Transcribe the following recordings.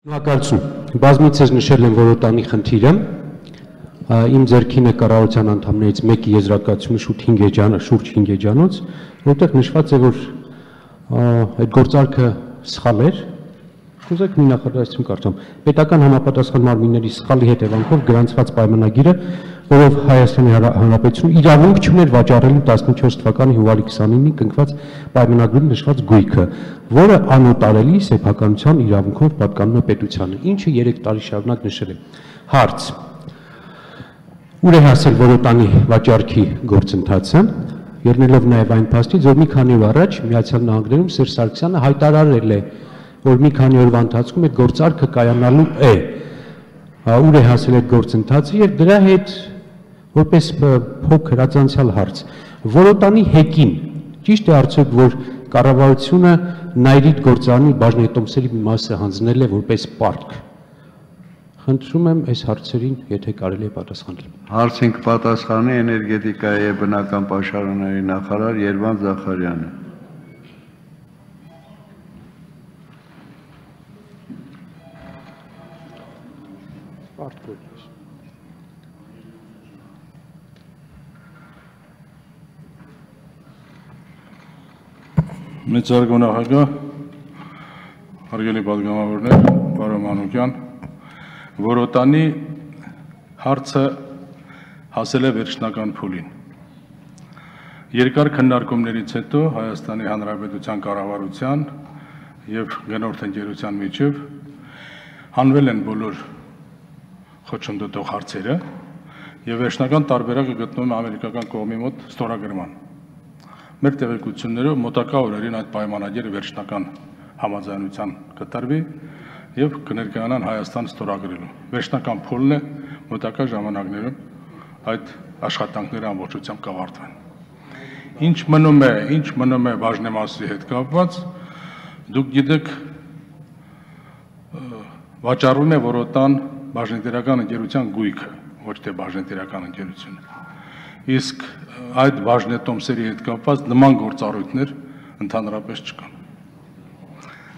Շնորհակալություն։ Բազմիցս նշել եմ Որոտանի խնդիրը, իմ ձեռքին է կառավարության անդամներից մեկի եզրակացությունը շուրջ 5 էջանոց, որտեղ նշված է, որ այդ գործարքը սխալ էր, կուզեք մի նախադասություն կարդամ, պետական համապատասխան մարմինների սխալի հետևանքով գրանցված պայմանագիրը, որով Հայաստանի Հանրապետությունը իրավունք չուներ վաճառելու 14 թվականի հունվարի 29-ին կնքված պայմանագրում նշված գույքը, որը անօտարելի սեփականության իրավունքով պատկանում է պետությանը, ինչը 3 տարի շարունակ նշել եմ։ Հարց. ուր է հասել Որոտանի վաճառքի գործընթացը, ելնելով նաև այն փաստից, որ մի քանի օր առաջ Միացյալ Նահանգներում Սերժ Սարգսյանը հայտարարել է, որ մի քանի օրվա ընթացքում այդ գործարքը կայանալու է, ուր է հասել այդ գործընթացը եւ դրա հետ որպես փոքր հրացանցյալ հարց, Որոտանի հեկին, ճիշտ է արդյոք, որ կառավարությունը Նայրիտ գործարանի բաժնետոմսերի մի մասը հանձնել է որպես պարտք։ Խնդրում եմ այս հարցերին, եթե կարելի է պատասխանել։ Հարցին կպատասխանի էներգետիկայի եւ բնական պաշարների նախարար Երվանդ Զախարյանը։ Մեծարգո նախագահ, հարգելի պատգամավորներ, պարոն Մանուկյան, Որոտանի հարցը հասել է վերջնական փուլին։ Երկար քննարկումներից հետո Հայաստանի Հանրապետության կառավարության եւ գնորդ ընկերության միջև հանվել են բոլոր խոչընդոտող հարցերը եւ վերջնական տարբերակը գտնվում է ամերիկական կողմի մոտ ստորագրման։ Մեր տեղեկություններով մոտակա օրերին այդ պայմանագիրը վերջնական համաձայնության կտրվի եւ կներկայանան Հայաստան ստորագրելու։ Վերջնական փուլն է մոտակա ժամանակներում այդ աշխատանքները ամբողջությամբ կավարտվեն։ Ինչ մնում է բաժնեմասի հետ կապված, դուք գիտեք, վաճառվում է Որոտան բաժնետիրական ընկերության գույքը, ոչ թե բաժնետիրական ընկերությունը։ Իսկ այդ բաժնետոմսերի հետ կապված նման գործառույթներ ընդհանրապես չկան։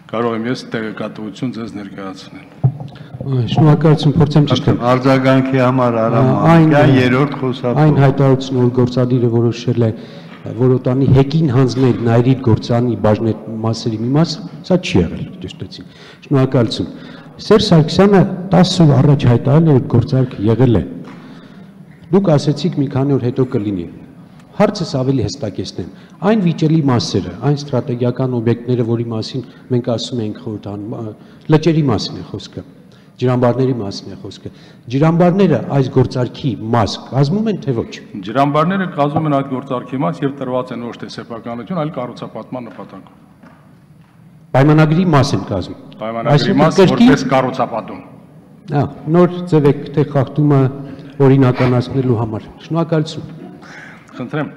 Կարող եմ ես տեղեկատվություն ձեզ ներկայացնել։ Շնորհակալություն, փորձեմ ճշտել։ Արձագանքի համար Արամանյան երրորդ խոսափող։ Այն հայտարարությունը, որ գործադիրը որոշել է Որոտանի հեկին հանձնել Նայրիտ գործարանի բաժնետմասերի մի մաս, սա չի եղել, ճշտեցին։ Շնորհակալություն։ Սերժ Սարգսյանը 10 օր առաջ հայտարարել է, որ գործարքը եղել է։ Դուք ասեցիք մի քանի օր հետո կլինի։ Հարցս ավելի հստակեցնեմ, այն վիճելի մասերը, այն ստրատեգիական օբյեկտները, որի մասին մենք ասում ենք խորհրդանում, լճերի մասին է խոսքը, ջրամբարների մասին է խոսքը, ջրամբարները այս գործարքի մաս կազմում են թե ոչ։ Ջրամբարները կազմում են այդ գործարքի մաս եւ տրված են ոչ թե սեփականություն, այլ կառուցապատման նպատակով։ Պայմանագրի մաս են կազմում։ Պայմանագրի մաս որպես կառուցապատում։ Նոր ձև եք թե խախտումը օրինականացնելու համար։ Շնորհակալություն։ Խնդրեմ